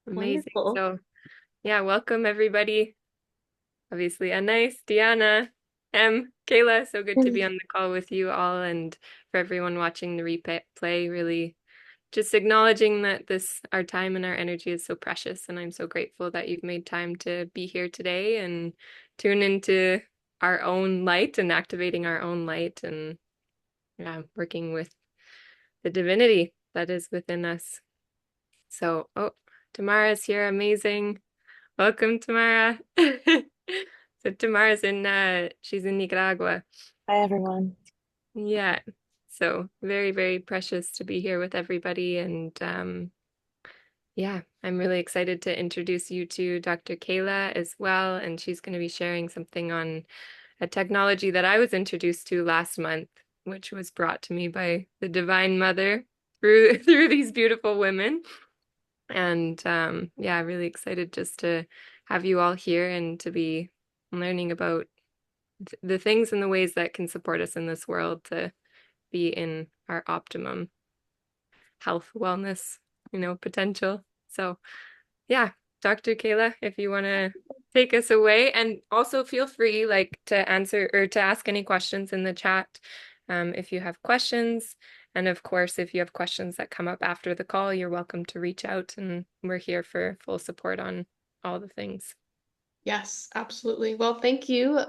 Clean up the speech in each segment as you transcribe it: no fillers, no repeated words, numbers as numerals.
Amazing. Wonderful. So, yeah, welcome everybody. Obviously, Anais, Diana, Kayla. So good to be on the call with you all, and for everyone watching the replay, really just acknowledging that our time and our energy is so precious. And I'm so grateful that you've made time to be here today and tune into our own light and activating our own light and, yeah, working with the divinity that is within us. So, oh, Tamara's here. Amazing. Welcome, Tamara. So Tamara's she's in Nicaragua. Hi, everyone. Yeah. So very, very precious to be here with everybody. And yeah, I'm really excited to introduce you to Dr. Kayla as well. And she's going to be sharing something on a technology that I was introduced to last month, which was brought to me by the Divine Mother through through these beautiful women. And yeah, really excited just to have you all here and to be learning about the things and the ways that can support us in this world to be in our optimum health, wellness, potential. So, yeah, Dr. Kayla, if you want to take us away, and also feel free like to answer or to ask any questions in the chat if you have questions. And of course, if you have questions that come up after the call, you're welcome to reach out, and we're here for full support on all the things. Yes, absolutely. Well, thank you.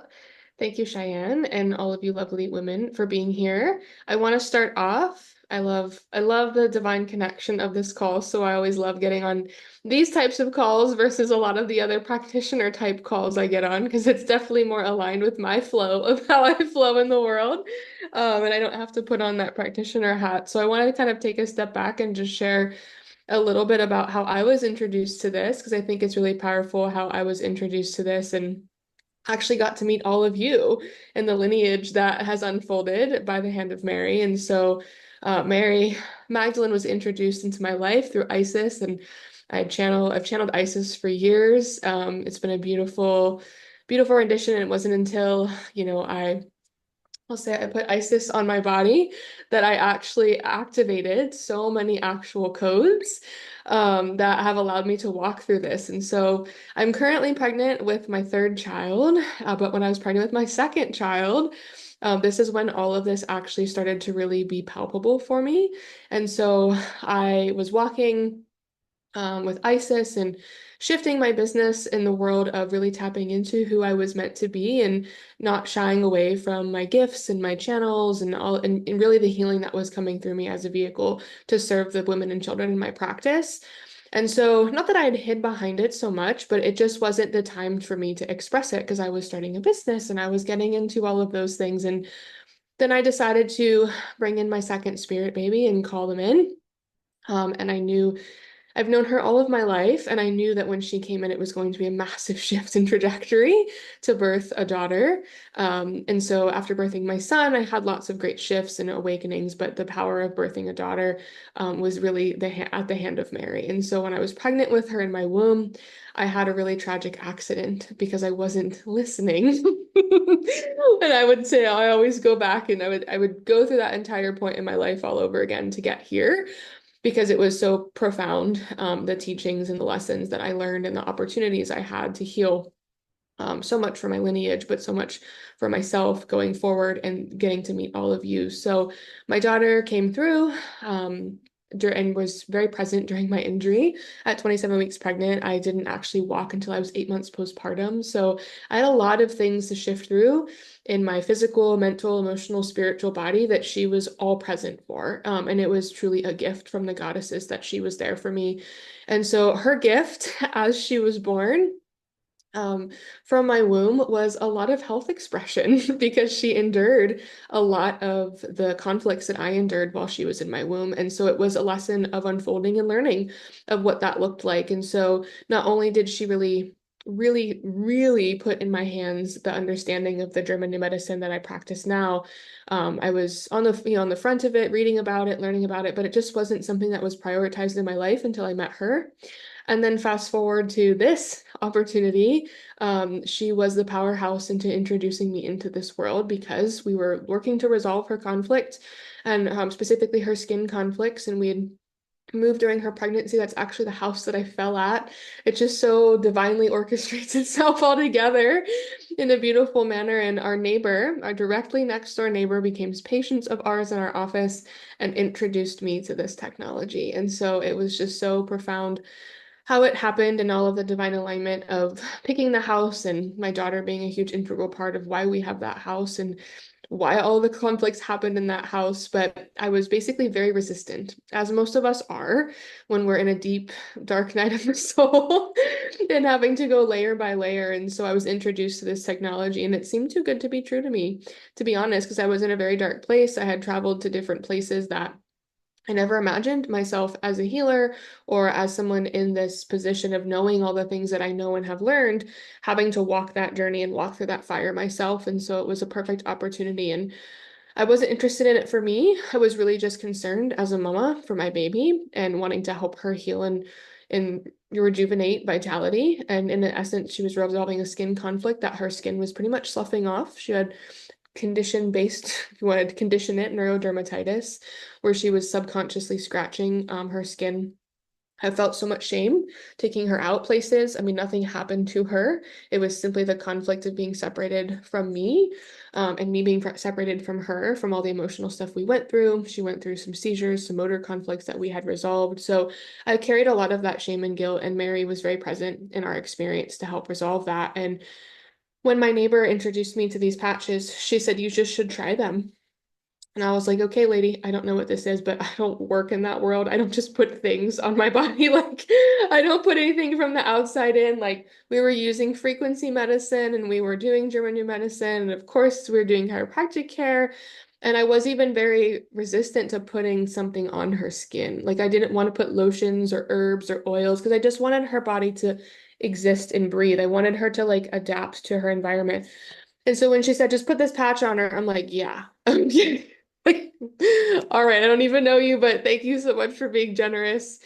Thank you, Cheyenne, and all of you lovely women for being here. I want to start off. I love the divine connection of this call, so I always love getting on these types of calls versus a lot of the other practitioner type calls I get on because it's definitely more aligned with my flow of how I flow in the world. And I don't have to put on that practitioner hat. So I wanted to kind of take a step back and just share a little bit about how I was introduced to this because I think it's really powerful how I was introduced to this and actually got to meet all of you in the lineage that has unfolded by the hand of Mary. And so Mary Magdalene was introduced into my life through Isis, and I've channeled Isis for years. It's been a beautiful, beautiful rendition. And it wasn't until, I'll say I put Isis on my body that I actually activated so many actual codes that have allowed me to walk through this. And so I'm currently pregnant with my third child, but when I was pregnant with my second child, this is when all of this actually started to really be palpable for me. And so I was walking with Isis and shifting my business in the world of really tapping into who I was meant to be and not shying away from my gifts and my channels and all and really the healing that was coming through me as a vehicle to serve the women and children in my practice. And so, not that I had hid behind it so much, but it just wasn't the time for me to express it because I was starting a business and I was getting into all of those things. And then I decided to bring in my second spirit baby and call them in. And I knew I've known her all of my life, and I knew that when she came in, it was going to be a massive shift in trajectory to birth a daughter. And so after birthing my son, I had lots of great shifts and awakenings, but the power of birthing a daughter was really at the hand of Mary. And so when I was pregnant with her in my womb, I had a really tragic accident because I wasn't listening. And I would say I always go back and I would go through that entire point in my life all over again to get here because it was so profound, the teachings and the lessons that I learned and the opportunities I had to heal so much for my lineage, but so much for myself going forward and getting to meet all of you. So my daughter came through. And was very present during my injury at 27 weeks pregnant. I didn't actually walk until I was 8 months postpartum. So I had a lot of things to shift through in my physical, mental, emotional, spiritual body that she was all present for. And it was truly a gift from the goddesses that she was there for me. And so her gift as she was born um, from my womb was a lot of health expression because she endured a lot of the conflicts that I endured while she was in my womb. And so it was a lesson of unfolding and learning of what that looked like. And so not only did she really put in my hands the understanding of the German new medicine that I practice now. I was on on the front of it, reading about it, learning about it, but it just wasn't something that was prioritized in my life until I met her. And then fast forward to this opportunity, she was the powerhouse into introducing me into this world because we were working to resolve her conflict and specifically her skin conflicts. And we had moved during her pregnancy. That's actually the house that I fell at. It just so divinely orchestrates itself all together in a beautiful manner. And our neighbor, our directly next door neighbor, became patients of ours in our office and introduced me to this technology. And so it was just so profound how it happened and all of the divine alignment of picking the house and my daughter being a huge integral part of why we have that house and why all the conflicts happened in that house. But I was basically very resistant, as most of us are when we're in a deep, dark night of the soul and having to go layer by layer. And so I was introduced to this technology, and it seemed too good to be true to me, to be honest, because I was in a very dark place. I had traveled to different places that I never imagined myself as a healer or as someone in this position of knowing all the things that I know and have learned, having to walk that journey and walk through that fire myself. And so it was a perfect opportunity. And I wasn't interested in it for me. I was really just concerned as a mama for my baby and wanting to help her heal and rejuvenate vitality. And in essence, she was resolving a skin conflict that her skin was pretty much sloughing off. She had condition based, if you wanted to condition it, neurodermatitis, where she was subconsciously scratching her skin. I felt so much shame taking her out places. I mean, nothing happened to her. It was simply the conflict of being separated from me, and me being separated from her, from all the emotional stuff we went through. She went through some seizures, some motor conflicts that we had resolved. So I carried a lot of that shame and guilt, and Mary was very present in our experience to help resolve that. And when my neighbor introduced me to these patches, she said, "You just should try them." And I was like, "Okay, lady, I don't know what this is, but I don't work in that world. I don't just put things on my body. Like, I don't put anything from the outside in. Like, we were using frequency medicine and we were doing German new medicine. And of course, we were doing chiropractic care. And I was even very resistant to putting something on her skin. Like, I didn't want to put lotions or herbs or oils because I just wanted her body to exist and breathe. I wanted her to like adapt to her environment. And so when she said, "Just put this patch on her," I'm like, "Yeah." Like, all right, I don't even know you, but thank you so much for being generous.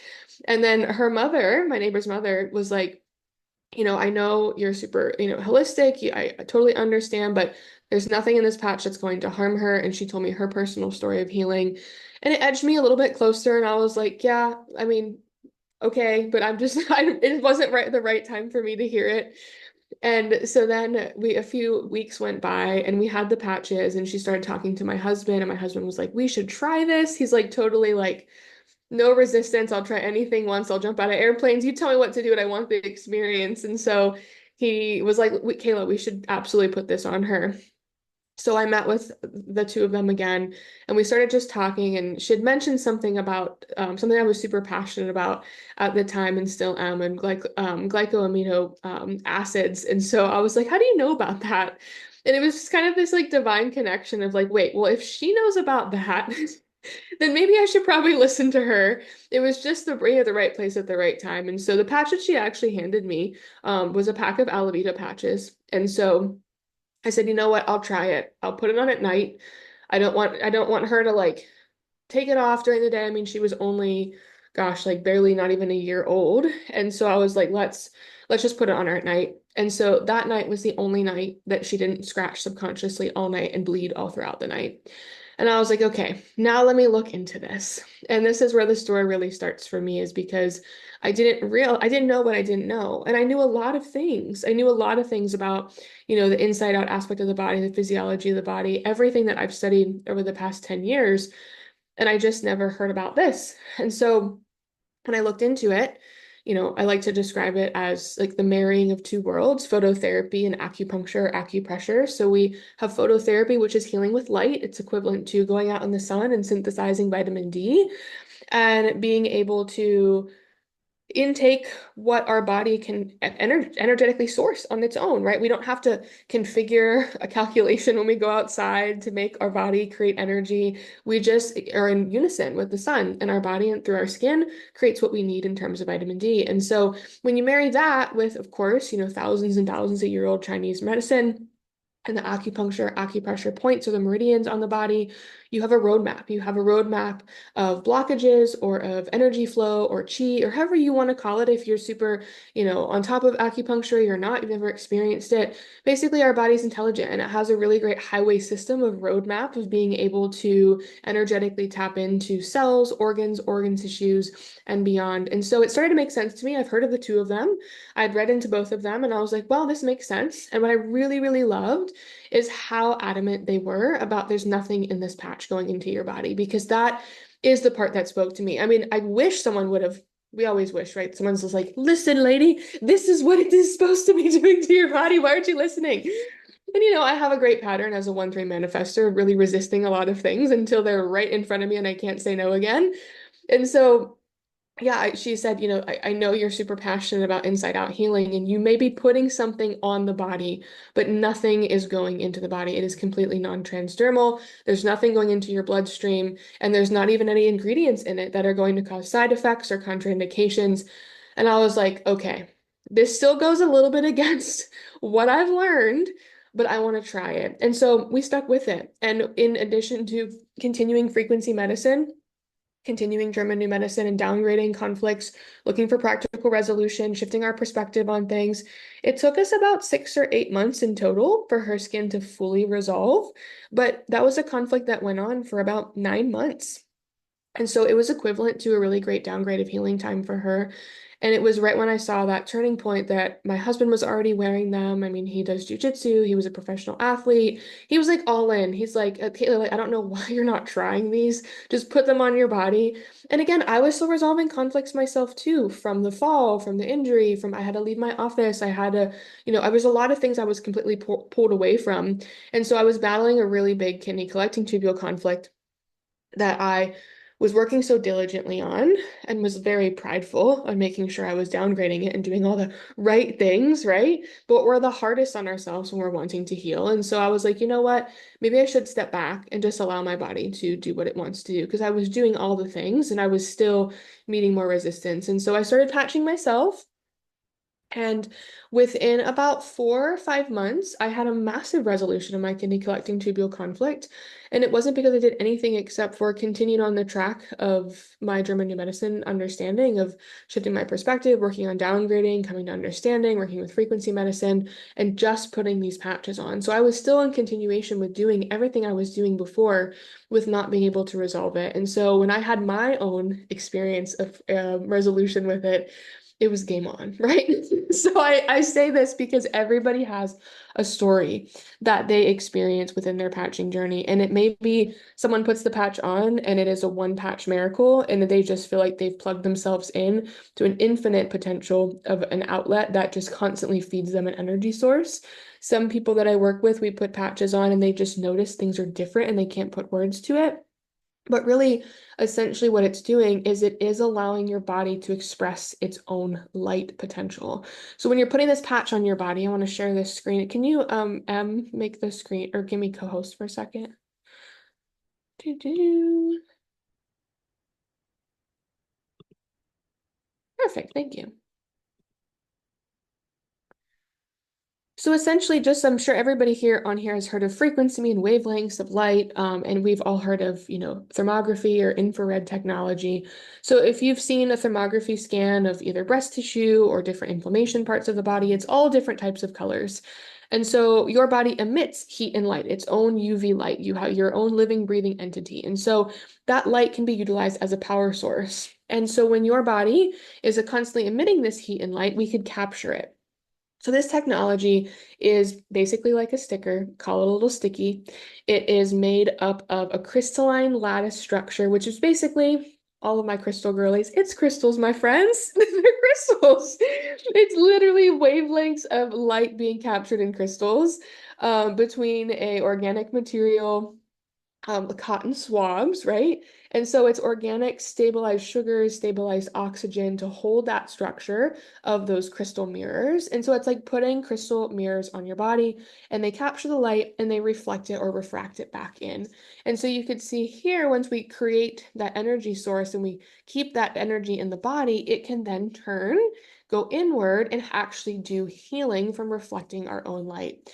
And then her mother, my neighbor's mother, was like, "I know you're super, holistic. I totally understand, but there's nothing in this patch that's going to harm her." And she told me her personal story of healing. And it edged me a little bit closer. And I was like, "Yeah, I mean, okay, but I'm just, it wasn't the right time for me to hear it." And so then a few weeks went by and we had the patches and she started talking to my husband and my husband was like, "We should try this." He's like totally like no resistance. "I'll try anything once. I'll jump out of airplanes. You tell me what to do and I want the experience." And so he was like, "Kayla, we should absolutely put this on her." So I met with the two of them again, and we started just talking. And she had mentioned something about something I was super passionate about at the time and still am, and glycoamino acids. And so I was like, "How do you know about that?" And it was just kind of this like divine connection of like, wait, well, if she knows about that, then maybe I should probably listen to her. It was just the brain at the right place at the right time. And so the patch that she actually handed me was a pack of Alavita patches. And so I said, "You know what? I'll try it. I'll put it on at night. I don't want her to like take it off during the day." I mean, she was only, gosh, like barely not even a year old. And so I was like, let's just put it on her at night. And so that night was the only night that she didn't scratch subconsciously all night and bleed all throughout the night. And I was like, "Okay, now let me look into this." And this is where the story really starts for me, is because I didn't know what I didn't know. And I knew a lot of things. I knew a lot of things about, the inside out aspect of the body, the physiology of the body, everything that I've studied over the past 10 years. And I just never heard about this. And so when I looked into it, I like to describe it as like the marrying of two worlds, phototherapy and acupuncture, acupressure. So we have phototherapy, which is healing with light. It's equivalent to going out in the sun and synthesizing vitamin D and being able to intake what our body can energetically source on its own, right? We don't have to configure a calculation when we go outside to make our body create energy. We just are in unison with the sun, and our body and through our skin creates what we need in terms of vitamin D. And so when you marry that with, of course, thousands and thousands of year old Chinese medicine, and the acupuncture, acupressure points or the meridians on the body, you have a roadmap. You have a roadmap of blockages or of energy flow or chi or however you want to call it. If you're super, on top of acupuncture, you're not, you've never experienced it. Basically, our body's intelligent and it has a really great highway system of roadmap of being able to energetically tap into cells, organ tissues, and beyond. And so it started to make sense to me. I've heard of the two of them. I'd read into both of them and I was like, well, this makes sense. And what I really, really loved is how adamant they were about there's nothing in this patch going into your body, because that is the part that spoke to me. I mean, I wish someone would have. We always wish, right? Someone's just like, listen, lady, this is what it is supposed to be doing to your body. Why aren't you listening? And I have a great pattern as a 1-3 manifestor, really resisting a lot of things until they're right in front of me and I can't say no again. And so yeah, she said, I know you're super passionate about inside out healing, and you may be putting something on the body, but nothing is going into the body. It is completely non-transdermal. There's nothing going into your bloodstream, and there's not even any ingredients in it that are going to cause side effects or contraindications. And I was like, okay, this still goes a little bit against what I've learned, but I want to try it. And so we stuck with it. And in addition to continuing frequency medicine, continuing German new medicine and downgrading conflicts, looking for practical resolution, shifting our perspective on things. It took us about 6 or 8 months in total for her skin to fully resolve, but that was a conflict that went on for about 9 months. And so it was equivalent to a really great downgrade of healing time for her. And it was right when I saw that turning point that my husband was already wearing them. I mean, he does jujitsu, he was a professional athlete. He was like all in. He's like, Kayla, like, I don't know why you're not trying these. Just put them on your body. And again, I was still resolving conflicts myself too, from the fall, from the injury, from I had to leave my office. I had to, I was a lot of things I was completely pulled away from. And so I was battling a really big kidney collecting tubule conflict that I was working so diligently on and was very prideful on making sure I was downgrading it and doing all the right things, right? But we're the hardest on ourselves when we're wanting to heal. And so I was like, you know what? Maybe I should step back and just allow my body to do what it wants to do, because I was doing all the things and I was still meeting more resistance. And so I started patching myself. And within about 4 or 5 months, I had a massive resolution of my kidney collecting tubule conflict. And it wasn't because I did anything except for continuing on the track of my German new medicine understanding of shifting my perspective, working on downgrading, coming to understanding, working with frequency medicine, and just putting these patches on. So I was still in continuation with doing everything I was doing before with not being able to resolve it. And so when I had my own experience of resolution with it was game on, right? So I say this because everybody has a story that they experience within their patching journey. And it may be someone puts the patch on and it is a one patch miracle, and they just feel like they've plugged themselves in to an infinite potential of an outlet that just constantly feeds them an energy source. Some people that I work with, we put patches on and they just notice things are different and they can't put words to it. But really, essentially, what it's doing is it is allowing your body to express its own light potential. So when you're putting this patch on your body, I want to share this screen. Can you make the screen or give me co-host for a second? Doo-doo. Perfect, thank you. So essentially, just I'm sure everybody here on here has heard of frequency and wavelengths of light, and we've all heard of, thermography or infrared technology. So if you've seen a thermography scan of either breast tissue or different inflammation parts of the body, it's all different types of colors. And so your body emits heat and light, its own UV light. You have your own living, breathing entity. And so that light can be utilized as a power source. And so when your body is constantly emitting this heat and light, we could capture it. So this technology is basically like a sticker, call it a little sticky. It is made up of a crystalline lattice structure, which is basically all of my crystal girlies. It's crystals, my friends. They're crystals. It's literally wavelengths of light being captured in crystals, between a organic material, cotton swabs, right? And so it's organic, stabilized sugars, stabilized oxygen to hold that structure of those crystal mirrors. And so it's like putting crystal mirrors on your body, and they capture the light and they reflect it or refract it back in. And so you could see here, once we create that energy source and we keep that energy in the body, it can then turn, go inward, and actually do healing from reflecting our own light.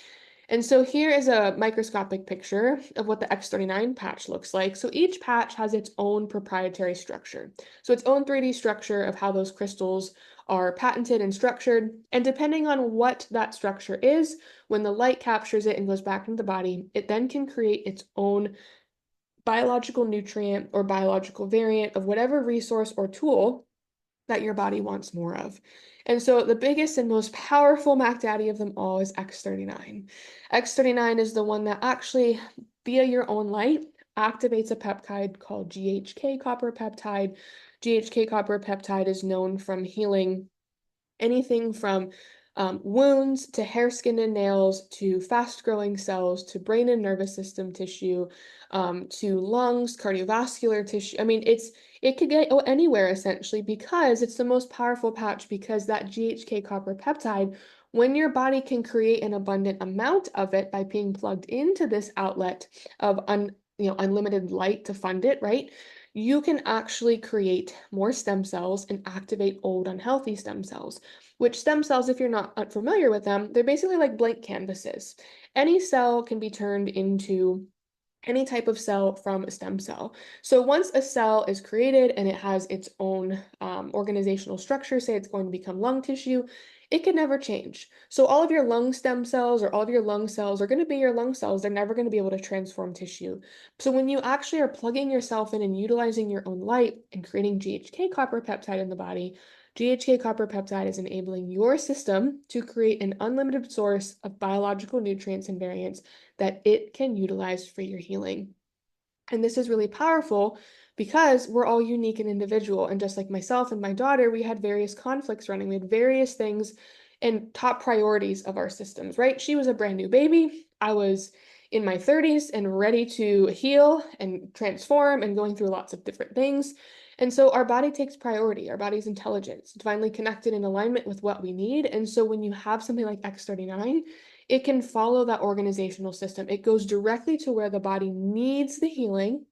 And so here is a microscopic picture of what the X39 patch looks like. So each patch has its own proprietary structure. So its own 3D structure of how those crystals are patented and structured. And depending on what that structure is, when the light captures it and goes back into the body, it then can create its own biological nutrient or biological variant of whatever resource or tool that your body wants more of. And so the biggest and most powerful Mac Daddy of them all is X39. X39 is the one that actually, via your own light, activates a peptide called GHK copper peptide. GHK copper peptide is known from healing anything from wounds to hair, skin, and nails to fast growing cells to brain and nervous system tissue to lungs, cardiovascular tissue. I mean, it could get anywhere essentially because it's the most powerful patch because that GHK copper peptide, when your body can create an abundant amount of it by being plugged into this outlet of unlimited light to fund it, right? You can actually create more stem cells and activate old unhealthy stem cells, which stem cells, if you're not unfamiliar with them, they're basically like blank canvases. Any cell can be turned into any type of cell from a stem cell. So once a cell is created and it has its own organizational structure, say it's going to become lung tissue, it can never change. So all of your lung stem cells or all of your lung cells are going to be your lung cells. They're never going to be able to transform tissue. So when you actually are plugging yourself in and utilizing your own light and creating GHK copper peptide in the body, GHK copper peptide is enabling your system to create an unlimited source of biological nutrients and variants that it can utilize for your healing. And this is really powerful because we're all unique and individual. And just like myself and my daughter, we had various conflicts running. We had various things and top priorities of our systems, right? She was a brand new baby. I was in my 30s and ready to heal and transform and going through lots of different things. And so our body takes priority, our body's intelligence, divinely connected in alignment with what we need. And so when you have something like X39, it can follow that organizational system. It goes directly to where the body needs the healing,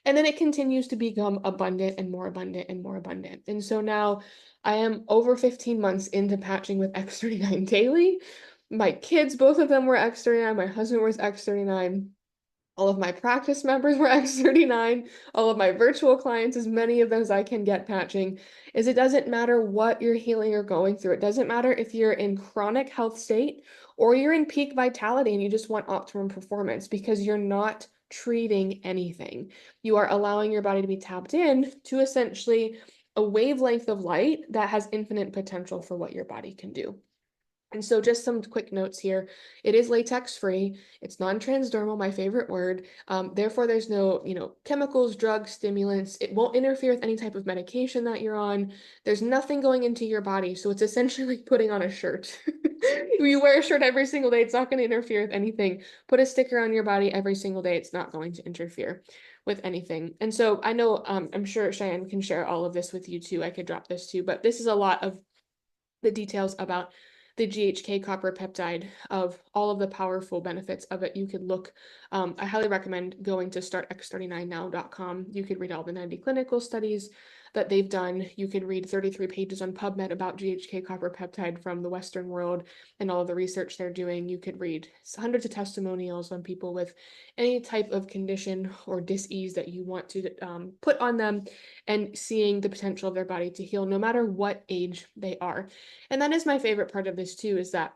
and then it continues to become abundant and more abundant and more abundant. And so now I am over 15 months into patching with X39 daily. My kids, both of them were X39. My husband was X39. All of my practice members were X39, all of my virtual clients, as many of them as I can get patching, is it doesn't matter what you're healing or going through. It doesn't matter if you're in chronic health state or you're in peak vitality and you just want optimum performance because you're not treating anything. You are allowing your body to be tapped in to essentially a wavelength of light that has infinite potential for what your body can do. And so just some quick notes here. It is latex free. It's non-transdermal, my favorite word. Therefore, there's no, chemicals, drugs, stimulants. It won't interfere with any type of medication that you're on. There's nothing going into your body. So it's essentially like putting on a shirt. You wear a shirt every single day. It's not going to interfere with anything. Put a sticker on your body every single day. It's not going to interfere with anything. And so I know, I'm sure Cheyenne can share all of this with you too. I could drop this too, but this is a lot of the details about the GHK copper peptide of all of the powerful benefits of it. You could look, I highly recommend going to startx39now.com. You could read all the 90 clinical studies that they've done. You could read 33 pages on PubMed about GHK copper peptide from the Western world and all of the research they're doing. You could read hundreds of testimonials on people with any type of condition or dis-ease that you want to put on them and seeing the potential of their body to heal no matter what age they are. And that is my favorite part of this too, is that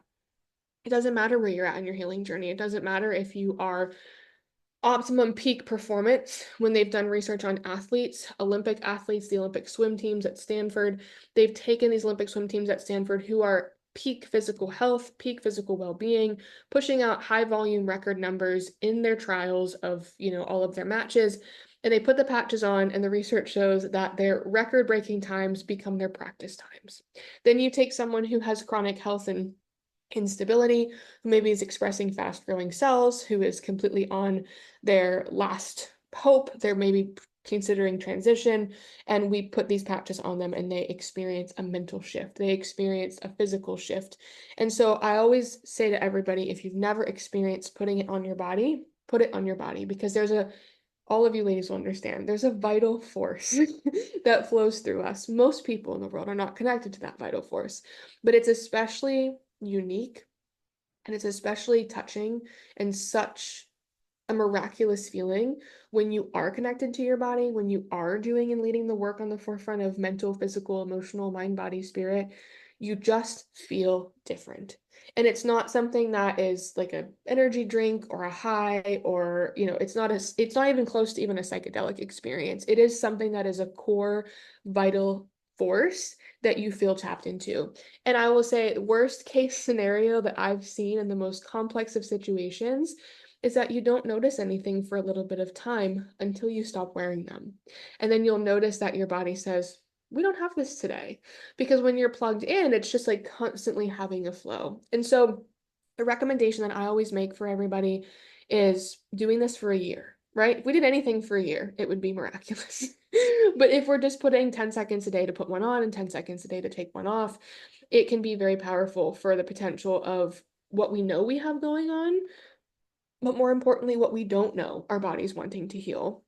it doesn't matter where you're at in your healing journey. It doesn't matter if you are optimum peak performance. When they've done research on athletes, Olympic athletes, the Olympic swim teams at Stanford, they've taken these Olympic swim teams at Stanford who are peak physical health, peak physical well-being, pushing out high volume record numbers in their trials of, all of their matches. And they put the patches on, and the research shows that their record-breaking times become their practice times. Then you take someone who has chronic health and instability, who maybe is expressing fast-growing cells, who is completely on their last hope, they're maybe considering transition, and we put these patches on them and they experience a mental shift. They experience a physical shift. And so I always say to everybody, if you've never experienced putting it on your body, put it on your body because all of you ladies will understand, there's a vital force that flows through us. Most people in the world are not connected to that vital force, but it's especially unique And it's especially touching and such a miraculous feeling when you are connected to your body, when you are doing and leading the work on the forefront of mental, physical, emotional, mind, body, spirit. You just feel different. And it's not something that is like a energy drink or a high, or it's not even close to even a psychedelic experience. It is something that is a core vital force that you feel tapped into. And I will say, worst case scenario that I've seen in the most complex of situations is that you don't notice anything for a little bit of time until you stop wearing them. And then you'll notice that your body says, we don't have this today. Because when you're plugged in, it's just like constantly having a flow. And so the recommendation that I always make for everybody is doing this for a year, right? If we did anything for a year, it would be miraculous. But if we're just putting 10 seconds a day to put one on and 10 seconds a day to take one off, it can be very powerful for the potential of what we know we have going on, but more importantly, what we don't know our body's wanting to heal.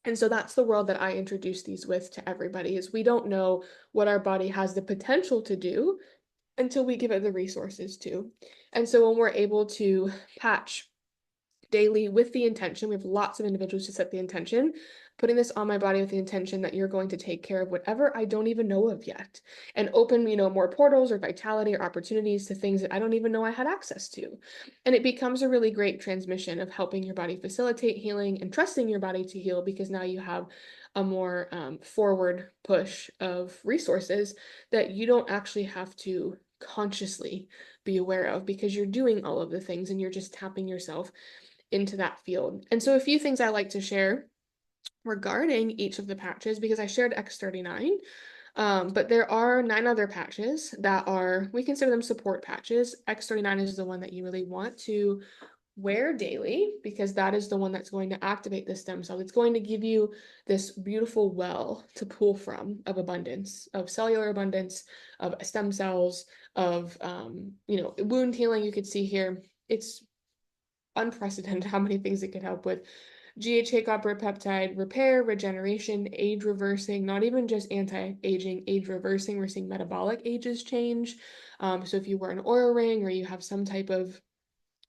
And so that's the world that I introduce these with to everybody, is we don't know what our body has the potential to do until we give it the resources to. And so when we're able to patch daily with the intention, we have lots of individuals to set the intention, putting this on my body with the intention that you're going to take care of whatever I don't even know of yet, and open, more portals or vitality or opportunities to things that I don't even know I had access to. And it becomes a really great transmission of helping your body facilitate healing and trusting your body to heal, because now you have a more forward push of resources that you don't actually have to consciously be aware of, because you're doing all of the things and you're just tapping yourself into that field. And so a few things I like to share regarding each of the patches, because I shared X39, but there are 9 other patches that are, we consider them support patches. X39 is the one that you really want to wear daily, because that is the one that's going to activate the stem cell. It's going to give you this beautiful well to pull from of abundance, of cellular abundance, of stem cells, of wound healing. You could see here, it's unprecedented how many things it could help with. GHA copper peptide, repair, regeneration, age reversing, not even just anti-aging, age reversing. We're seeing metabolic ages change. So if you wear an Oura ring, or you have some type of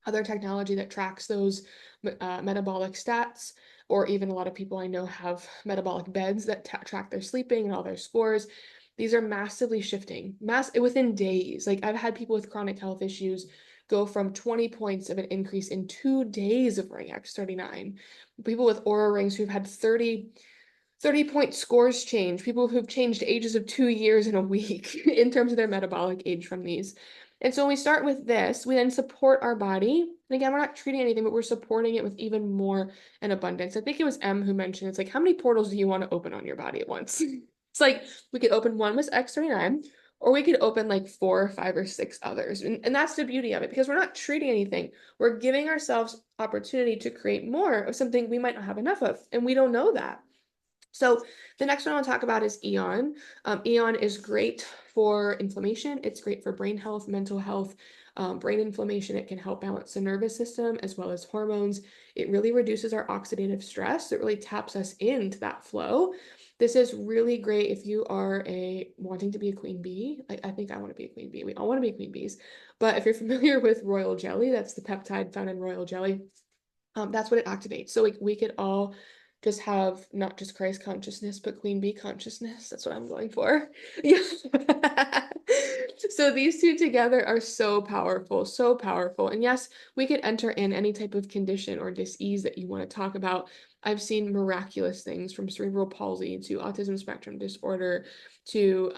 other technology that tracks those metabolic stats, or even a lot of people I know have metabolic beds that track their sleeping and all their scores. These are massively shifting, within days. Like, I've had people with chronic health issues go from 20 points of an increase in 2 days of wearing X39. People with Oura rings who've had 30-point scores change, people who've changed ages of 2 years in a week in terms of their metabolic age from these. And so when we start with this, we then support our body. And again, we're not treating anything, but we're supporting it with even more an abundance. I think it was M who mentioned, it's like, how many portals do you want to open on your body at once? It's like, we could open one with X39, or we could open like 4, 5, or 6 others. And that's the beauty of it, because we're not treating anything. We're giving ourselves opportunity to create more of something we might not have enough of, and we don't know that. So the next one I want to talk about is Eon. Eon is great for inflammation. It's great for brain health, mental health, brain inflammation. It can help balance the nervous system as well as hormones. It really reduces our oxidative stress. It really taps us into that flow. This is really great if you are wanting to be a queen bee. I think I want to be a queen bee. We all want to be queen bees. But if you're familiar with royal jelly, that's the peptide found in royal jelly. That's what it activates. So we could all just have not just Christ consciousness, but queen bee consciousness. That's what I'm going for. Yeah. So these two together are so powerful, so powerful. And yes, we could enter in any type of condition or dis-ease that you want to talk about. I've seen miraculous things, from cerebral palsy to autism spectrum disorder to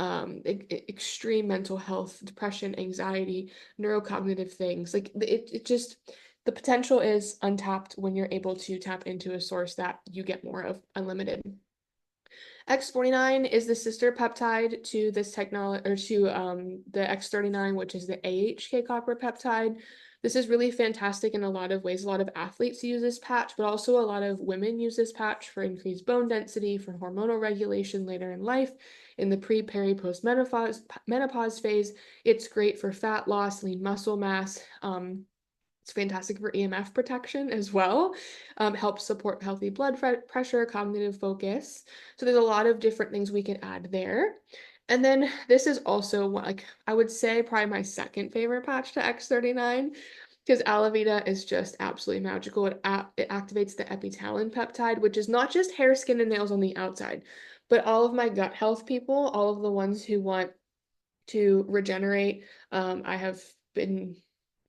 extreme mental health, depression, anxiety, neurocognitive things. Like, it just, the potential is untapped when you're able to tap into a source that you get more of, unlimited. X49 is the sister peptide to this technology, or to the X39, which is the AHK copper peptide. This is really fantastic in a lot of ways. A lot of athletes use this patch, but also a lot of women use this patch for increased bone density, for hormonal regulation later in life, in the pre, peri, post menopause phase. It's great for fat loss, lean muscle mass. It's fantastic for EMF protection as well. Helps support healthy blood pressure, cognitive focus. So there's a lot of different things we can add there. And then this is also like I would say probably my second favorite patch to X39 because Alavita is just absolutely magical. It activates the epitalin peptide, which is not just hair, skin, and nails on the outside, but all of my gut health people, all of the ones who want to regenerate. I have been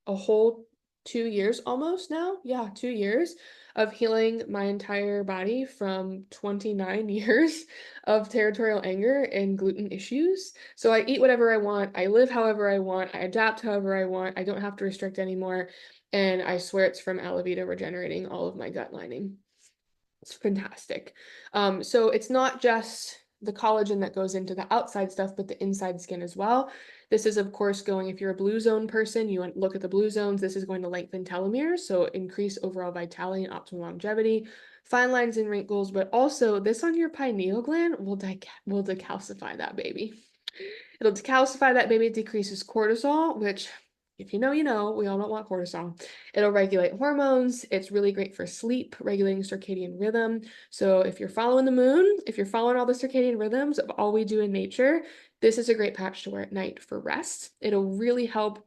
a whole 2 years almost now. Yeah, 2 years of healing my entire body from 29 years of territorial anger and gluten issues. So I eat whatever I want, I live however I want, I adapt however I want, I don't have to restrict anymore. And I swear it's from Alavita regenerating all of my gut lining. It's fantastic. So it's not just the collagen that goes into the outside stuff, but the inside skin as well. This is, of course, going, if you're a blue zone person, you want to look at the blue zones. This is going to lengthen telomeres, so increase overall vitality and optimal longevity, fine lines and wrinkles, but also this on your pineal gland will decalcify that baby. It'll decalcify that baby, decreases cortisol, which, if you know, you know, we all don't want cortisol. It'll regulate hormones. It's really great for sleep, regulating circadian rhythm. So if you're following the moon, if you're following all the circadian rhythms of all we do in nature, this is a great patch to wear at night for rest. It'll really help.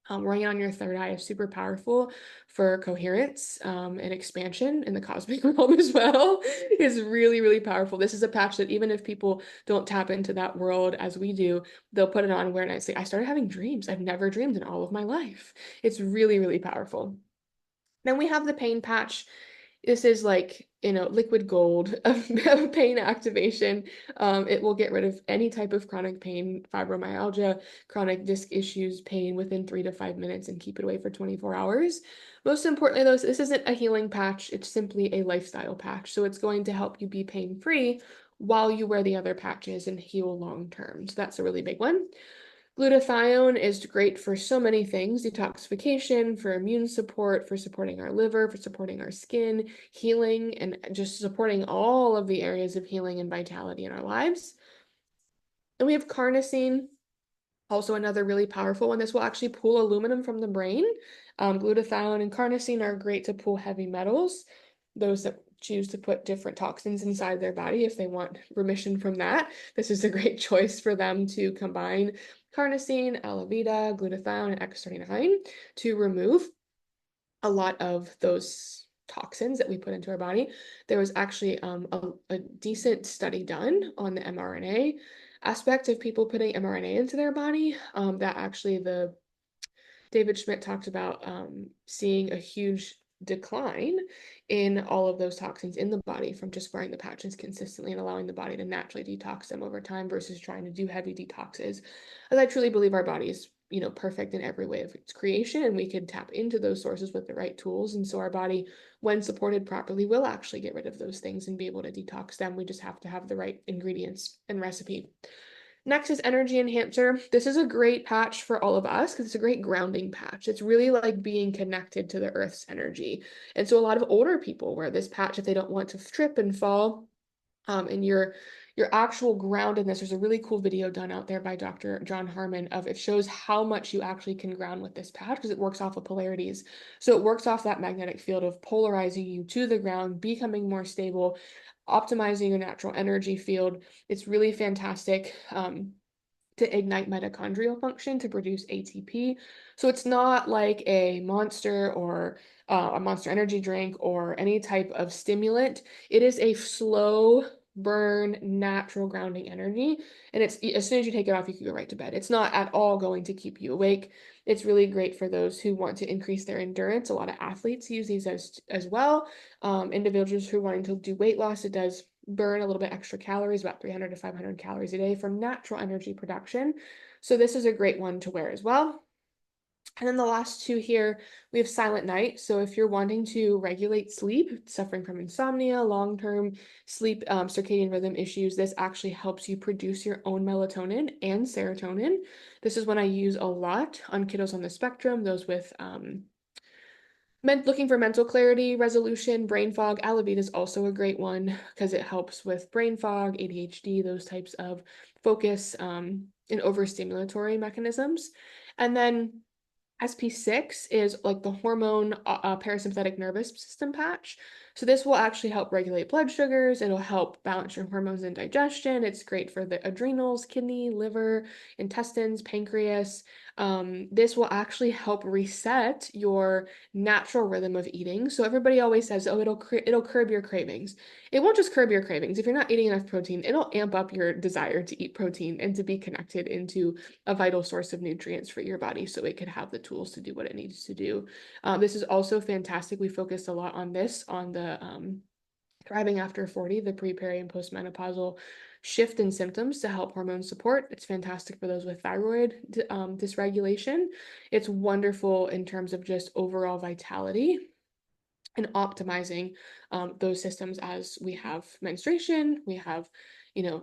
Wearing on your third eye is super powerful for coherence and expansion in the cosmic realm as well. Is really, really powerful. This is a patch that even if people don't tap into that world as we do, they'll put it on and wear it. And I say, I started having dreams. I've never dreamed in all of my life. It's really, really powerful. Then we have the pain patch. This is like, liquid gold of pain activation. It will get rid of any type of chronic pain, fibromyalgia, chronic disc issues, pain within 3 to 5 minutes and keep it away for 24 hours. Most importantly, though, this isn't a healing patch. It's simply a lifestyle patch. So it's going to help you be pain-free while you wear the other patches and heal long term. So that's a really big one. Glutathione is great for so many things, detoxification, for immune support, for supporting our liver, for supporting our skin, healing, and just supporting all of the areas of healing and vitality in our lives. And we have carnosine, also another really powerful one. This will actually pull aluminum from the brain. Glutathione and carnosine are great to pull heavy metals. Those that choose to put different toxins inside their body, if they want remission from that, this is a great choice for them to combine carnosine, Alavita, glutathione, and X39 to remove a lot of those toxins that we put into our body. There was actually a decent study done on the mRNA aspect of people putting mRNA into their body. That actually the David Schmidt talked about seeing a huge decline in all of those toxins in the body from just wearing the patches consistently and allowing the body to naturally detox them over time versus trying to do heavy detoxes. As I truly believe our body is, perfect in every way of its creation, and we can tap into those sources with the right tools. And so our body, when supported properly, will actually get rid of those things and be able to detox them. We just have to have the right ingredients and recipe. Next is Energy Enhancer. This is a great patch for all of us because it's a great grounding patch. It's really like being connected to the Earth's energy. And so a lot of older people wear this patch if they don't want to trip and fall. And your actual groundedness. There's a really cool video done out there by Dr. John Harmon of it shows how much you actually can ground with this patch because it works off of polarities. So it works off that magnetic field of polarizing you to the ground, becoming more stable, optimizing your natural energy field. It's really fantastic. To ignite mitochondrial function to produce ATP. So it's not like a monster or a monster energy drink or any type of stimulant. It is a slow burn, natural grounding energy. And it's as soon as you take it off, you can go right to bed. It's not at all going to keep you awake. It's really great for those who want to increase their endurance. A lot of athletes use these as well. Individuals who are wanting to do weight loss, it does burn a little bit extra calories, about 300 to 500 calories a day from natural energy production. So this is a great one to wear as well. And then the last two here, we have Silent Night. So if you're wanting to regulate sleep, suffering from insomnia, long-term sleep, circadian rhythm issues, this actually helps you produce your own melatonin and serotonin. This is one I use a lot on kiddos on the spectrum, those with looking for mental clarity, resolution, brain fog. Alavita is also a great one because it helps with brain fog, ADHD, those types of focus and overstimulatory mechanisms. And then SP6 is like the hormone parasympathetic nervous system patch. So this will actually help regulate blood sugars. It'll help balance your hormones and digestion. It's great for the adrenals, kidney, liver, intestines, pancreas. This will actually help reset your natural rhythm of eating. So everybody always says, "Oh, it'll curb your cravings." It won't just curb your cravings. If you're not eating enough protein, it'll amp up your desire to eat protein and to be connected into a vital source of nutrients for your body so it could have the tools to do what it needs to do. This is also fantastic. We focused a lot on this on the Thriving After 40, the pre, peri, and postmenopausal shift in symptoms to help hormone support. It's fantastic for those with thyroid dysregulation. It's wonderful in terms of just overall vitality and optimizing those systems as we have menstruation, we have,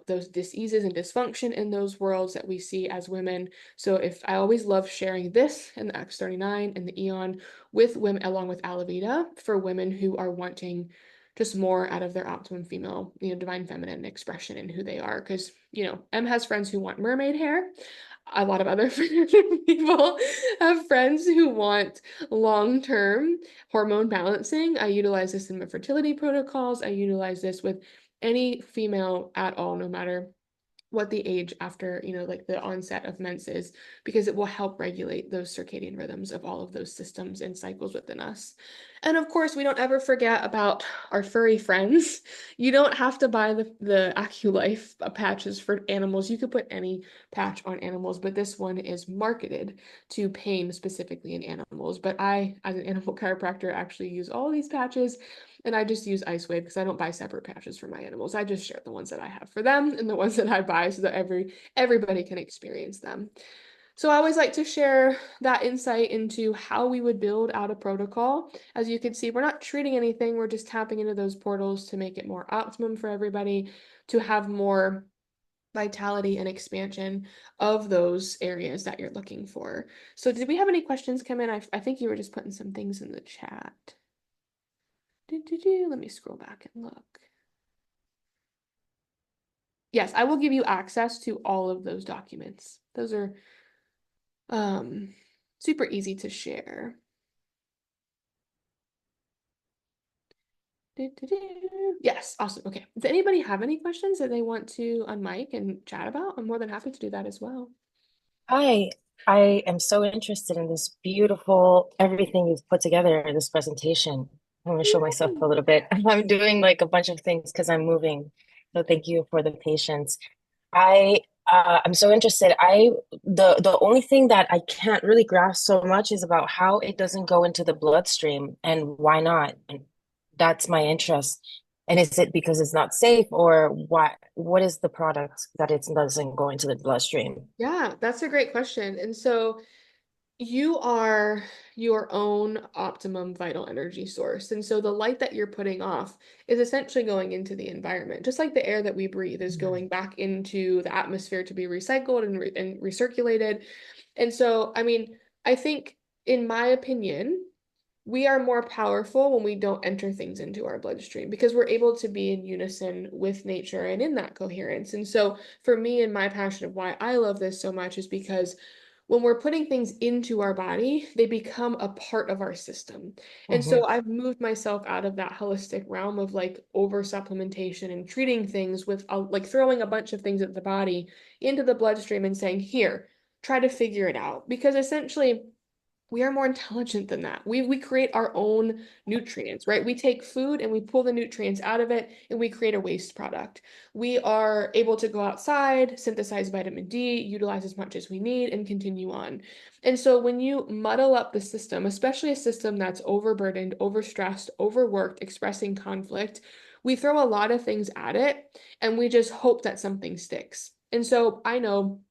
those diseases and dysfunction in those worlds that we see as women. So if I always love sharing this and the X39 and the Eon with women, along with Alavita, for women who are wanting just more out of their optimum female, divine feminine expression in who they are. Because, M has friends who want mermaid hair. A lot of other people have friends who want long-term hormone balancing. I utilize this in my fertility protocols. I utilize this with any female at all, no matter what the age after, like the onset of menses, because it will help regulate those circadian rhythms of all of those systems and cycles within us. And of course, we don't ever forget about our furry friends. You don't have to buy the AccuLife patches for animals. You could put any patch on animals, but this one is marketed to pain specifically in animals. But I, as an animal chiropractor, actually use all these patches, and I just use IceWave because I don't buy separate patches for my animals. I just share the ones that I have for them and the ones that I buy so that everybody can experience them. So I always like to share that insight into how we would build out a protocol. As you can see, we're not treating anything, we're just tapping into those portals to make it more optimum for everybody, to have more vitality and expansion of those areas that you're looking for. So did we have any questions come in? I think you were just putting some things in the chat. Let me scroll back and look. Yes, I will give you access to all of those documents. Those are um, super easy to share. Yes, awesome. Okay. Does anybody have any questions that they want to unmic and chat about? I'm more than happy to do that as well. Hi, I am so interested in this beautiful everything you've put together in this presentation. I want to show myself a little bit. I'm doing like a bunch of things because I'm moving. So thank you for the patience. I I'm so interested. The only thing that I can't really grasp so much is about how it doesn't go into the bloodstream and why not. And that's my interest. And is it because it's not safe or what is the product that it doesn't go into the bloodstream? Yeah, that's a great question. And so you are your own optimum vital energy source. And so the light that you're putting off is essentially going into the environment, just like the air that we breathe is going back into the atmosphere to be recycled and recirculated. And so, I mean, I think, in my opinion, we are more powerful when we don't enter things into our bloodstream because we're able to be in unison with nature and in that coherence. And so, for me, and my passion of why I love this so much is because when we're putting things into our body, they become a part of our system. And Hmm. so I've moved myself out of that holistic realm of like over supplementation and treating things with like throwing a bunch of things at the body into the bloodstream and saying, here, try to figure it out. Because essentially, we are more intelligent than that. We create our own nutrients, right? We take food and we pull the nutrients out of it and we create a waste product. We are able to go outside, synthesize vitamin D, utilize as much as we need, and continue on. And so when you muddle up the system, especially a system that's overburdened, overstressed, overworked, expressing conflict, we throw a lot of things at it and we just hope that something sticks. And so I know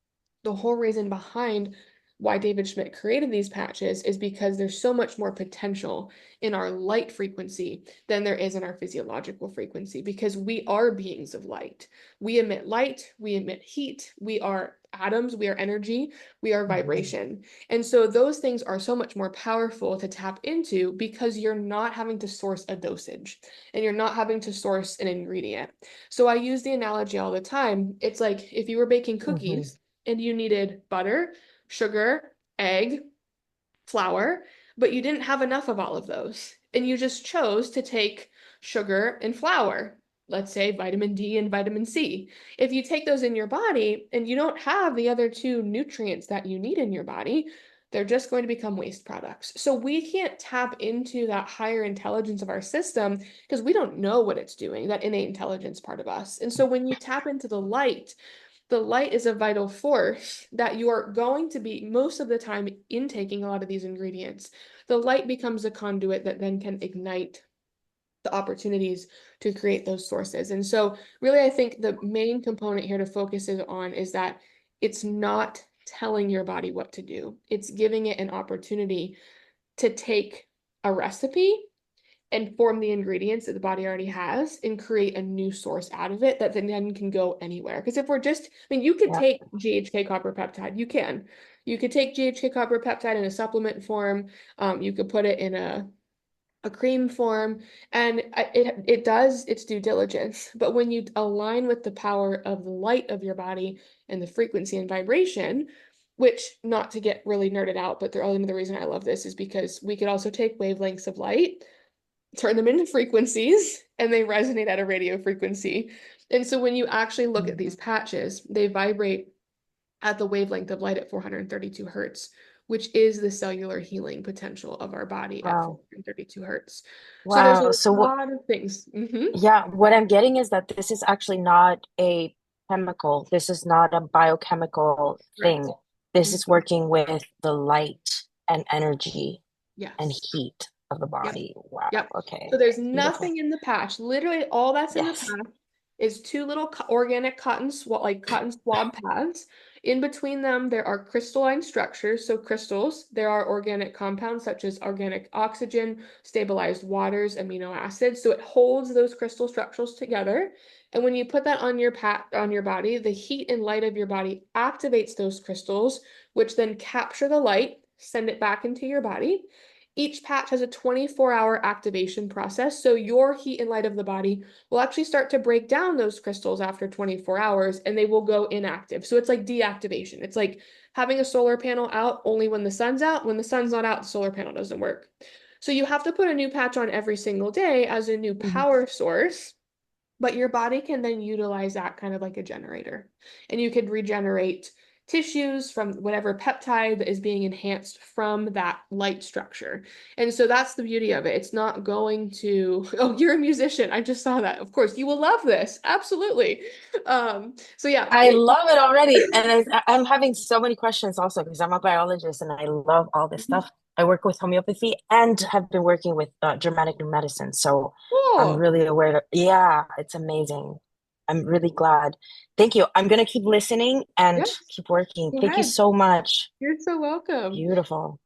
the whole reason behind why David Schmidt created these patches is because there's so much more potential in our light frequency than there is in our physiological frequency because we are beings of light. We emit light, we emit heat, we are atoms, we are energy, we are Hmm. vibration. And so those things are so much more powerful to tap into because you're not having to source a dosage and you're not having to source an ingredient. So I use the analogy all the time. It's like if you were baking Hmm. cookies and you needed butter, sugar, egg, flour, but you didn't have enough of all of those. And you just chose to take sugar and flour, let's say vitamin D and vitamin C. If you take those in your body and you don't have the other two nutrients that you need in your body, they're just going to become waste products. So we can't tap into that higher intelligence of our system because we don't know what it's doing, that innate intelligence part of us. And so when you tap into the light is a vital force that you are going to be most of the time intaking a lot of these ingredients. The light becomes a conduit that then can ignite the opportunities to create those sources. And so really, I think the main component here to focus on is that it's not telling your body what to do. It's giving it an opportunity to take a recipe and form the ingredients that the body already has and create a new source out of it that then can go anywhere. Because if we're just, I mean, you could Yeah. take GHK copper peptide. You can. You could take GHK copper peptide in a supplement form. You could put it in a cream form, and it does its due diligence. But when you align with the power of the light of your body and the frequency and vibration, which, not to get really nerded out, but the only reason I love this is because we could also take wavelengths of light, turn them into frequencies, and they resonate at a radio frequency. And so when you actually look at these patches, they vibrate at the wavelength of light at 432 hertz, which is the cellular healing potential of our body at Wow. 432 hertz. So there's Wow. a So what, lot of things. yeah, what I'm getting is that this is actually not a chemical. This is not a biochemical Right. thing. This is Mhm. working with the light and energy and Yes. heat of the Yep. body. Wow. Yep. Okay. So there's Beautiful. nothing in the patch. Literally, all that's in the Yes. patch is two little organic cotton swab pads. In between them, there are crystalline structures, so crystals. There are organic compounds such as organic oxygen, stabilized waters, amino acids. So it holds those crystal structures together. And when you put that on on your body, the heat and light of your body activates those crystals, which then capture the light, send it back into your body. Each patch has a 24-hour activation process, so your heat and light of the body will actually start to break down those crystals after 24 hours and they will go inactive. So it's like deactivation. It's like having a solar panel out only when the sun's out. When the sun's not out, the solar panel doesn't work. So you have to put a new patch on every single day as a new Mhm. power source, but your body can then utilize that kind of like a generator. And you could regenerate tissues from whatever peptide that is being enhanced from that light structure. And so that's the beauty of it. It's not going to, oh, you're a musician. I just saw that. Of course, you will love this. Absolutely. So yeah, I love it already. And I'm having so many questions also because I'm a biologist and I love all this stuff. I work with homeopathy and have been working with Germanic new medicine. So I'm cool. really aware of, yeah, it's amazing. I'm really glad. Thank you. I'm going to keep listening and Yes, keep working. go Thank you ahead. so much. You're so welcome. Beautiful.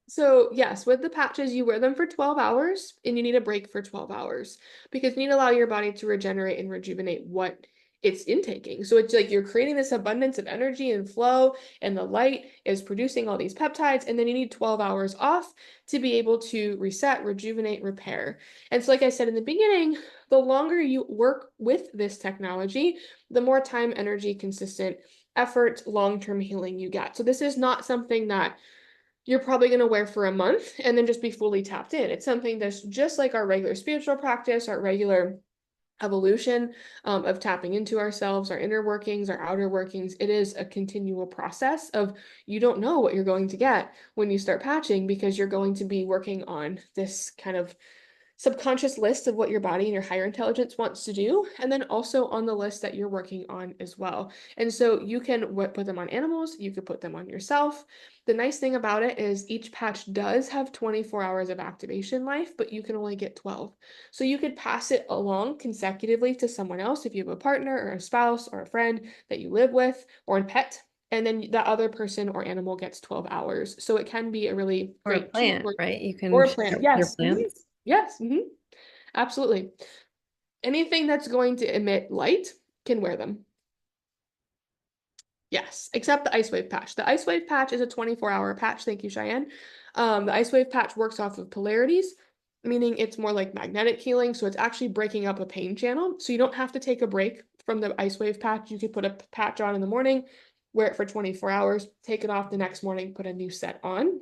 So, yes, with the patches, you wear them for 12 hours and you need a break for 12 hours because you need to allow your body to regenerate and rejuvenate what it's intaking. So, it's like you're creating this abundance of energy and flow, and the light is producing all these peptides. And then you need 12 hours off to be able to reset, rejuvenate, repair. And so, like I said in the beginning, the longer you work with this technology, the more time, energy, consistent effort, long-term healing you get. So, this is not something that you're probably going to wear for a month and then just be fully tapped in. It's something that's just like our regular spiritual practice, our regular evolution of tapping into ourselves, our inner workings, our outer workings. It is a continual process of you don't know what you're going to get when you start patching because you're going to be working on this kind of subconscious list of what your body and your higher intelligence wants to do, and then also on the list that you're working on as well. And so you can put them on animals, you could put them on yourself. The nice thing about it is each patch does have 24 hours of activation life, but you can only get 12. So you could pass it along consecutively to someone else if you have a partner or a spouse or a friend that you live with or a pet. And then the other person or animal gets 12 hours. So it can be a really Or a great tool plant, right? You or can a share plant. it with your Yes. plants. Yes, absolutely. Anything that's going to emit light can wear them. Yes, except the ice wave patch. The ice wave patch is a 24-hour patch. Thank you, Cheyenne. The ice wave patch works off of polarities, meaning it's more like magnetic healing. So it's actually breaking up a pain channel. So you don't have to take a break from the ice wave patch. You could put a patch on in the morning, wear it for 24 hours, take it off the next morning, put a new set on.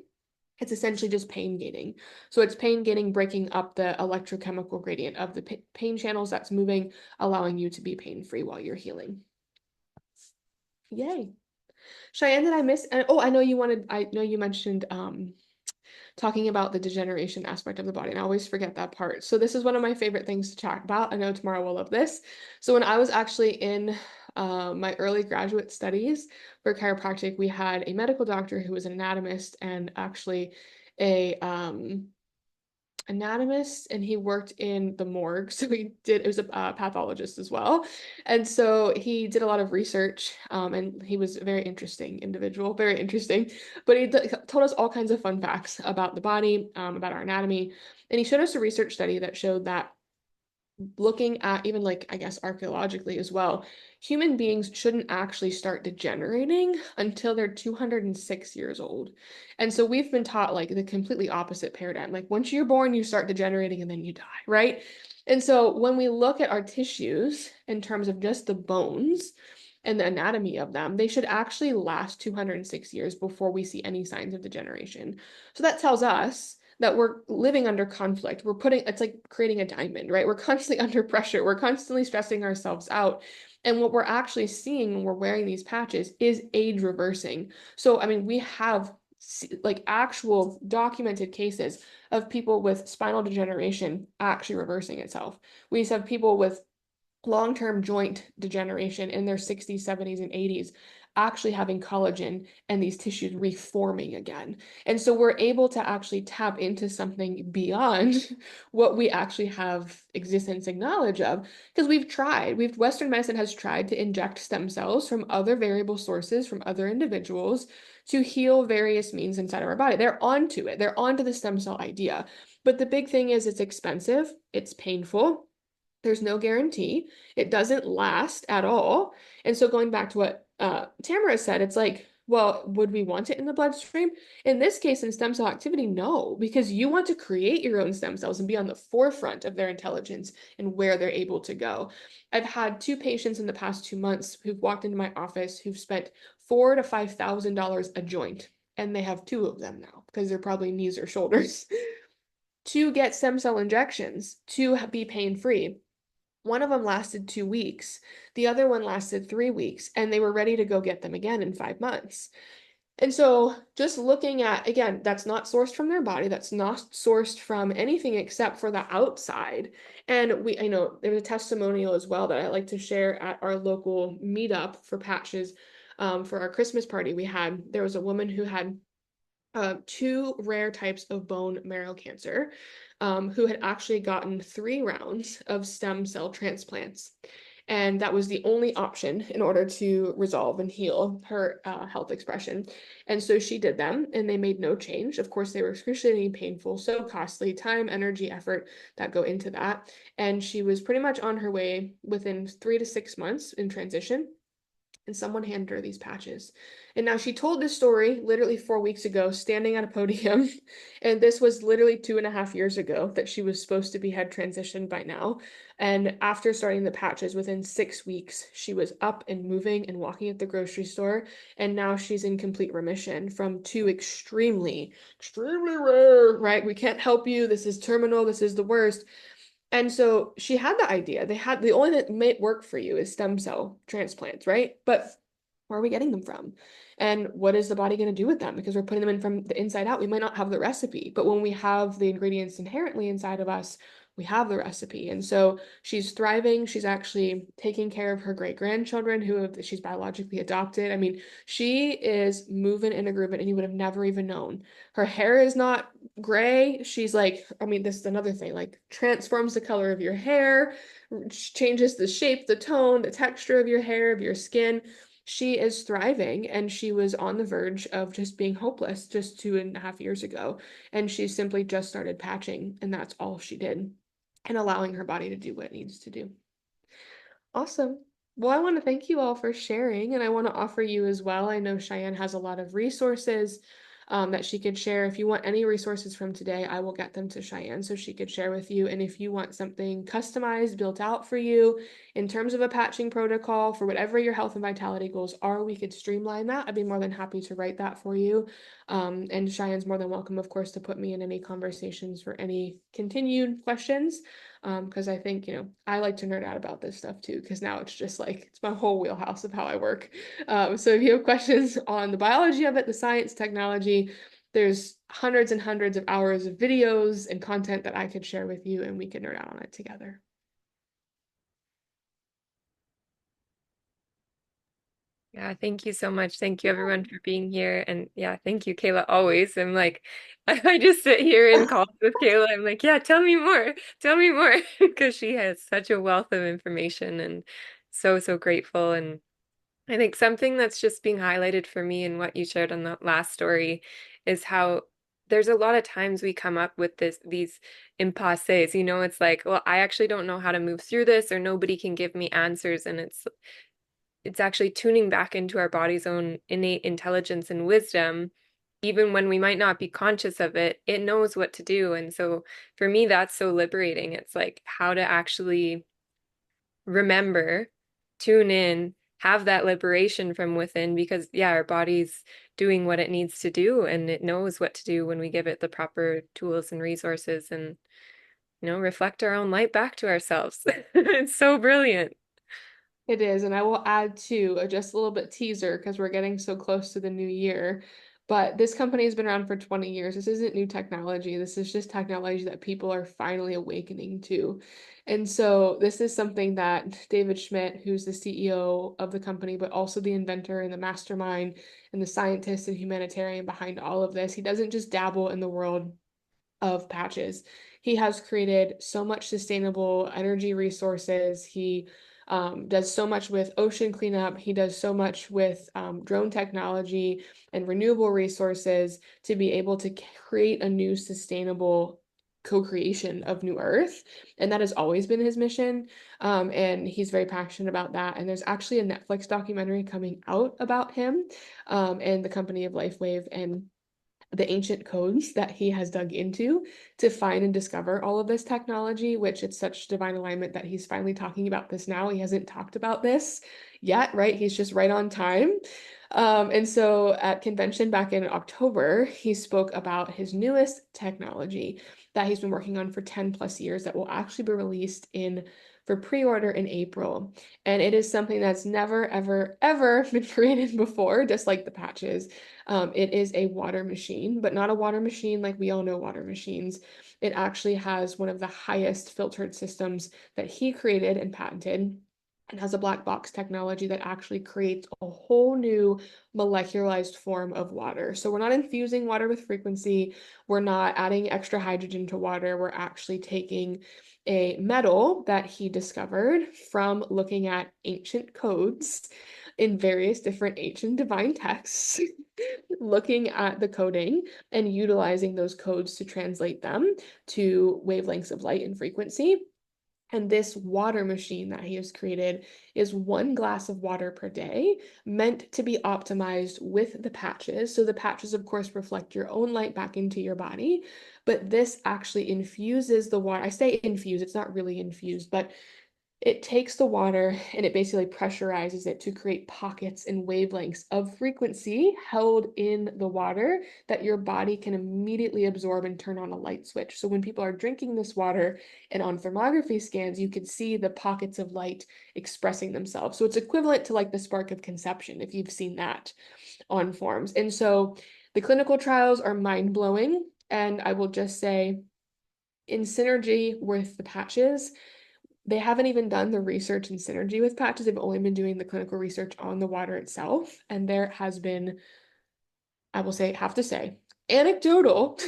It's essentially just pain gating. So it's pain gating, breaking up the electrochemical gradient of the pain channels that's moving, allowing you to be pain-free while you're healing. Yay. Cheyenne, did I miss? Oh, I know you mentioned talking about the degeneration aspect of the body, and I always forget that part. So this is one of my favorite things to chat about. I know tomorrow we'll love this. So when I was actually in my early graduate studies for chiropractic, we had a medical doctor who was an anatomist and actually a anatomist, and he worked in the morgue. So it was a pathologist as well. And so he did a lot of research, and he was a very interesting individual, very interesting. But he told us all kinds of fun facts about the body, about our anatomy. And he showed us a research study that showed that looking at even like, I guess, archaeologically as well, human beings shouldn't actually start degenerating until they're 206 years old. And so we've been taught like the completely opposite paradigm. Like once you're born, you start degenerating and then you die, right? And so when we look at our tissues in terms of just the bones and the anatomy of them, they should actually last 206 years before we see any signs of degeneration. So that tells us that we're living under conflict. It's like creating a diamond, right? We're constantly under pressure. We're constantly stressing ourselves out. And what we're actually seeing when we're wearing these patches is age reversing. So, I mean, we have like actual documented cases of people with spinal degeneration actually reversing itself. We have people with long-term joint degeneration in their 60s, 70s, and 80s actually having collagen and these tissues reforming again. And so we're able to actually tap into something beyond what we actually have existence and knowledge of, because Western medicine has tried to inject stem cells from other variable sources, from other individuals to heal various means inside of our body. They're onto it. They're onto the stem cell idea. But the big thing is it's expensive, it's painful, there's no guarantee. It doesn't last at all. And so going back to what Tamara said, it's like, well, would we want it in the bloodstream? In this case, in stem cell activity, no, because you want to create your own stem cells and be on the forefront of their intelligence and where they're able to go. I've had two patients in the past 2 months who've walked into my office who've spent $4,000 to $5,000 a joint, and they have two of them now because they're probably knees or shoulders to get stem cell injections to be pain free. One of them lasted 2 weeks. The other one lasted 3 weeks, and they were ready to go get them again in 5 months. And so just looking at, again, that's not sourced from their body. That's not sourced from anything except for the outside. And I know there's a testimonial as well that I like to share at our local meetup for patches. For our Christmas party there was a woman who had two rare types of bone marrow cancer, who had actually gotten 3 rounds of stem cell transplants. And that was the only option in order to resolve and heal her health expression. And so she did them, and they made no change. Of course, they were excruciatingly painful, so costly, time, energy, effort that go into that. And she was pretty much on her way within 3 to 6 months in transition, and someone handed her these patches. And now she told this story literally 4 weeks ago, standing at a podium. And this was literally 2.5 years ago that she was supposed to be had transitioned by now. And after starting the patches, within 6 weeks, she was up and moving and walking at the grocery store. And now she's in complete remission from two extremely, extremely rare, right? We can't help you. This is terminal. This is the worst. And so she had the idea. The only that may work for you is stem cell transplants, right? But where are we getting them from? And what is the body going to do with them? Because we're putting them in from the inside out. We might not have the recipe, but when we have the ingredients inherently inside of us, we have the recipe. And so she's thriving. She's actually taking care of her great-grandchildren she's biologically adopted. I mean, she is moving in a grooving, and you would have never even known. Her hair is not gray. She's like, I mean, this is another thing, like transforms the color of your hair, changes the shape, the tone, the texture of your hair, of your skin. She is thriving, and she was on the verge of just being hopeless just 2.5 years ago. And she simply just started patching, and that's all she did, and allowing her body to do what it needs to do. Awesome. Well, I want to thank you all for sharing, and I want to offer you as well. I know Cheyenne has a lot of resources that she could share. If you want any resources from today, I will get them to Cheyenne so she could share with you. And if you want something customized, built out for you in terms of a patching protocol for whatever your health and vitality goals are, we could streamline that. I'd be more than happy to write that for you. And Cheyenne's more than welcome, of course, to put me in any conversations for any continued questions. Because I think, I like to nerd out about this stuff too, because now it's just like, it's my whole wheelhouse of how I work. So if you have questions on the biology of it, the science, technology, there's hundreds and hundreds of hours of videos and content that I could share with you, and we could nerd out on it together. Yeah, thank you so much. Thank you everyone for being here. And yeah, thank you, Kayla, always. I'm like, I just sit here in calls with Kayla. I'm like, yeah, tell me more, because she has such a wealth of information and so, so grateful. And I think something that's just being highlighted for me in what you shared on the last story is how there's a lot of times we come up with these impasses, it's like, well, I actually don't know how to move through this, or nobody can give me answers. And it's actually tuning back into our body's own innate intelligence and wisdom. Even when we might not be conscious of it, it knows what to do. And so for me, that's so liberating. It's like how to actually remember, tune in, have that liberation from within, because yeah, our body's doing what it needs to do, and it knows what to do when we give it the proper tools and resources, and reflect our own light back to ourselves. It's so brilliant. It is, and I will add too, just a little bit teaser because we're getting so close to the new year. But this company has been around for 20 years. This isn't new technology. This is just technology that people are finally awakening to. And so this is something that David Schmidt, who's the CEO of the company, but also the inventor and the mastermind and the scientist and humanitarian behind all of this, he doesn't just dabble in the world of patches. He has created so much sustainable energy resources. He does so much with ocean cleanup. He does so much with drone technology and renewable resources to be able to create a new sustainable co-creation of new earth, and that has always been his mission, and he's very passionate about that. And there's actually a Netflix documentary coming out about him and the company of LifeWave, and the ancient codes that he has dug into to find and discover all of this technology, which it's such divine alignment that he's finally talking about this now. He hasn't talked about this yet, right? He's just right on time. And so at convention back in October, he spoke about his newest technology that he's been working on for 10 plus years that will actually be released in for pre-order in April. And it is something that's never, ever, ever been created before, just like the patches. It is a water machine, but not a water machine like we all know water machines. It actually has one of the highest filtered systems that he created and patented, and has a black box technology that actually creates a whole new molecularized form of water. So we're not infusing water with frequency. We're not adding extra hydrogen to water. We're actually taking a metal that he discovered from looking at ancient codes in various different ancient divine texts, looking at the coding and utilizing those codes to translate them to wavelengths of light and frequency. And this water machine that he has created is 1 glass of water per day, meant to be optimized with the patches. So the patches, of course, reflect your own light back into your body, but this actually infuses the water. I say infuse, it's not really infused, but it takes the water and it basically pressurizes it to create pockets and wavelengths of frequency held in the water that your body can immediately absorb and turn on a light switch. So when people are drinking this water and on thermography scans, you can see the pockets of light expressing themselves. So it's equivalent to like the spark of conception, if you've seen that on forms. And so the clinical trials are mind-blowing. And I will just say, in synergy with the patches, they haven't even done the research in synergy with patches. They've only been doing the clinical research on the water itself. And there has been, I will say, have to say, anecdotal,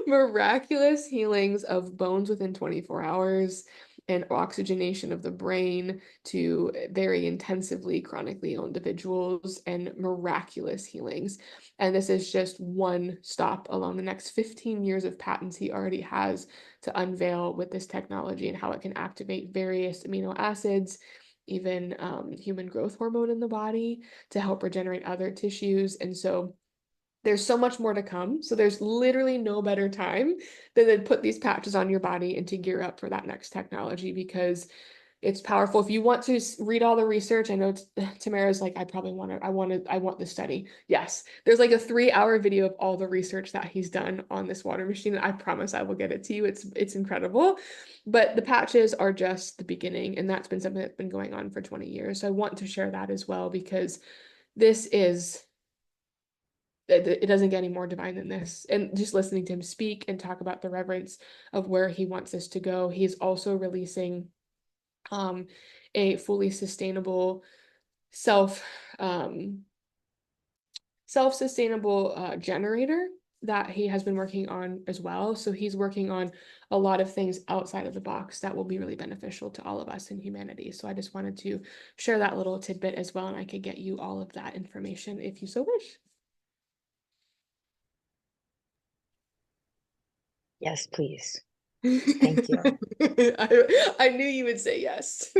miraculous healings of bones within 24 hours and oxygenation of the brain to very intensively chronically ill individuals, and miraculous healings. And this is just one stop along the next 15 years of patents he already has to unveil with this technology and how it can activate various amino acids, even human growth hormone in the body to help regenerate other tissues. And so There's so much more to come. So there's literally no better time than to put these patches on your body and to gear up for that next technology, because it's powerful. If you want to read all the research, I know Tamara's like, I want this study. Yes, there's like a 3-hour video of all the research that he's done on this water machine. I promise I will get it to you. It's incredible. But the patches are just the beginning, and that's been something that's been going on for 20 years. So I want to share that as well, because this is it doesn't get any more divine than this. And just listening to him speak and talk about the reverence of where he wants us to go. He's also releasing um, a fully sustainable self um, self-sustainable generator that he has been working on as well. So he's working on a lot of things outside of the box that will be really beneficial to all of us in humanity. So I just wanted to share that little tidbit as well, and I could get you all of that information if you so wish. Yes, please. Thank you. I knew you would say yes.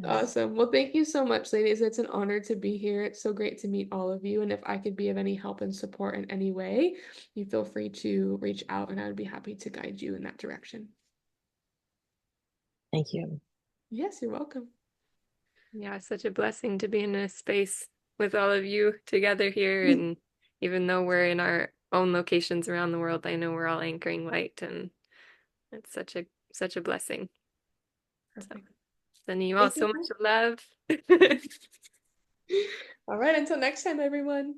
Awesome. Well, thank you so much, ladies. It's an honor to be here. It's so great to meet all of you. And if I could be of any help and support in any way, you feel free to reach out, and I would be happy to guide you in that direction. Thank you. Yes, you're welcome. Yeah, such a blessing to be in a space with all of you together here. And even though we're in our own locations around the world, I know we're all anchoring light, and it's such a blessing. So Perfect. sending you all Thank so you. much love. All right, until next time, everyone.